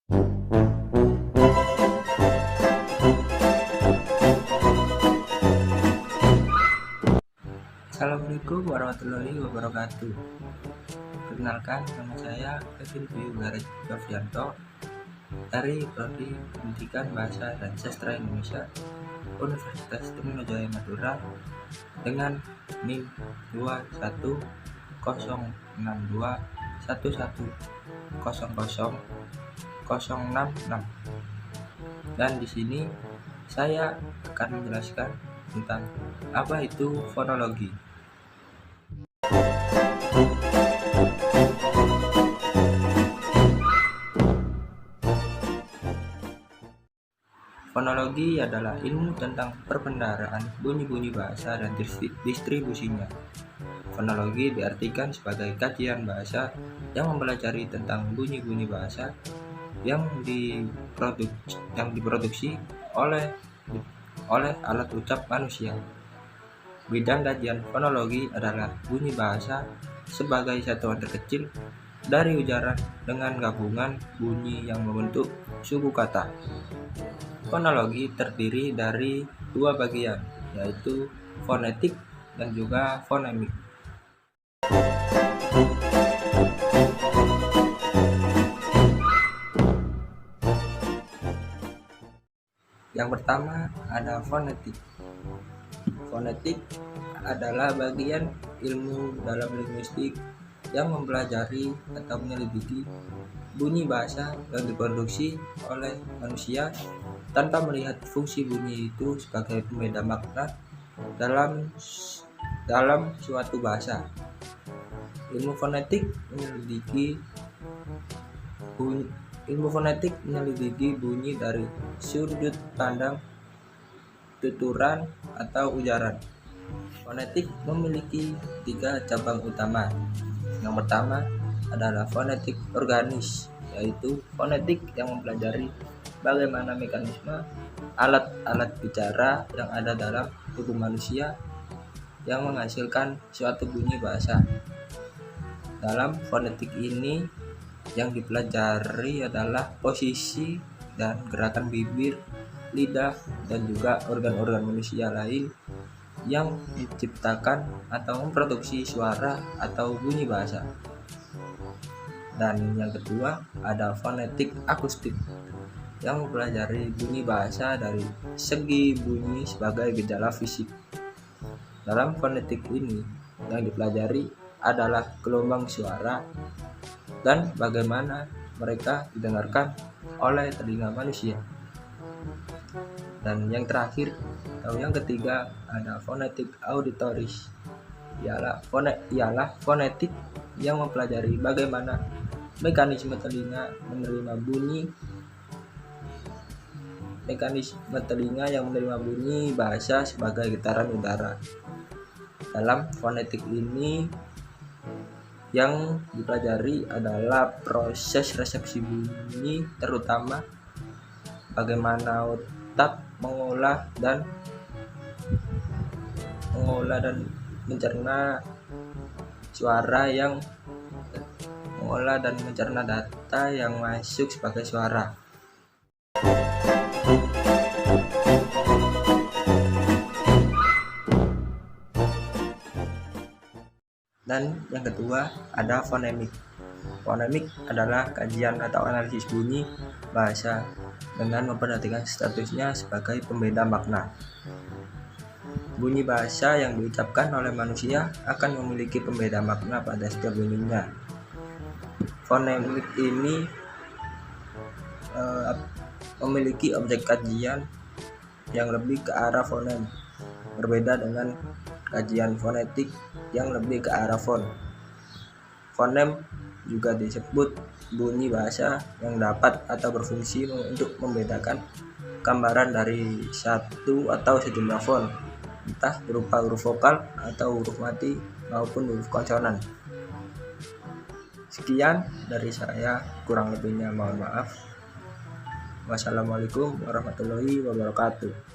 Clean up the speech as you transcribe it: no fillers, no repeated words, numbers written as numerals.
Assalamualaikum warahmatullahi wabarakatuh. Perkenalkan, nama saya Kevin Dwi Gareth dari Prodi Pendidikan Bahasa dan Sastra Indonesia Universitas Trunojoyo Madura dengan NIM 210621100066. Dan di sini saya akan menjelaskan tentang apa itu fonologi. Fonologi adalah ilmu tentang perbendaharaan bunyi-bunyi bahasa dan distribusinya. Fonologi diartikan sebagai kajian bahasa yang mempelajari tentang bunyi-bunyi bahasa yang diproduksi oleh alat ucap manusia. Bidang kajian fonologi adalah bunyi bahasa sebagai satuan terkecil dari ujaran dengan gabungan bunyi yang membentuk suku kata. Fonologi terdiri dari dua bagian, yaitu fonetik dan juga fonemik. Yang pertama ada fonetik. Fonetik adalah bagian ilmu dalam linguistik yang mempelajari atau menyelidiki bunyi bahasa yang diproduksi oleh manusia tanpa melihat fungsi bunyi itu sebagai pembeda makna dalam suatu bahasa. Ilmu fonetik menyelidiki bunyi dari sudut pandang tuturan atau ujaran. Fonetik memiliki 3 cabang utama. Yang pertama adalah fonetik organis, yaitu fonetik yang mempelajari bagaimana mekanisme alat-alat bicara yang ada dalam tubuh manusia yang menghasilkan suatu bunyi bahasa. Dalam fonetik ini yang dipelajari adalah posisi dan gerakan bibir, lidah, dan juga organ-organ manusia lain yang menciptakan atau memproduksi suara atau bunyi bahasa. Dan yang kedua ada fonetik akustik yang mempelajari bunyi bahasa dari segi bunyi sebagai gejala fisik. Dalam fonetik ini yang dipelajari adalah gelombang suara dan bagaimana mereka didengarkan oleh telinga manusia. Dan yang terakhir atau yang ketiga ada fonetik auditoris, ialah fonetik yang mempelajari bagaimana mekanisme telinga yang menerima bunyi bahasa sebagai getaran udara. Dalam fonetik ini yang dipelajari adalah proses resepsi bunyi, terutama bagaimana otak mengolah dan mencerna data yang masuk sebagai suara. Dan yang kedua ada fonemik. Fonemik adalah kajian atau analisis bunyi bahasa dengan memperhatikan statusnya sebagai pembeda makna. Bunyi bahasa yang diucapkan oleh manusia akan memiliki pembeda makna pada setiap bunyinya. Fonemik ini memiliki objek kajian yang lebih ke arah fonem, berbeda dengan kajian fonetik yang lebih ke arah fon. Fonem juga disebut bunyi bahasa yang dapat atau berfungsi untuk membedakan gambaran dari satu atau sejumlah fon, entah berupa huruf vokal atau huruf mati maupun huruf konsonan. Sekian dari saya, kurang lebihnya mohon maaf. Wassalamualaikum warahmatullahi wabarakatuh.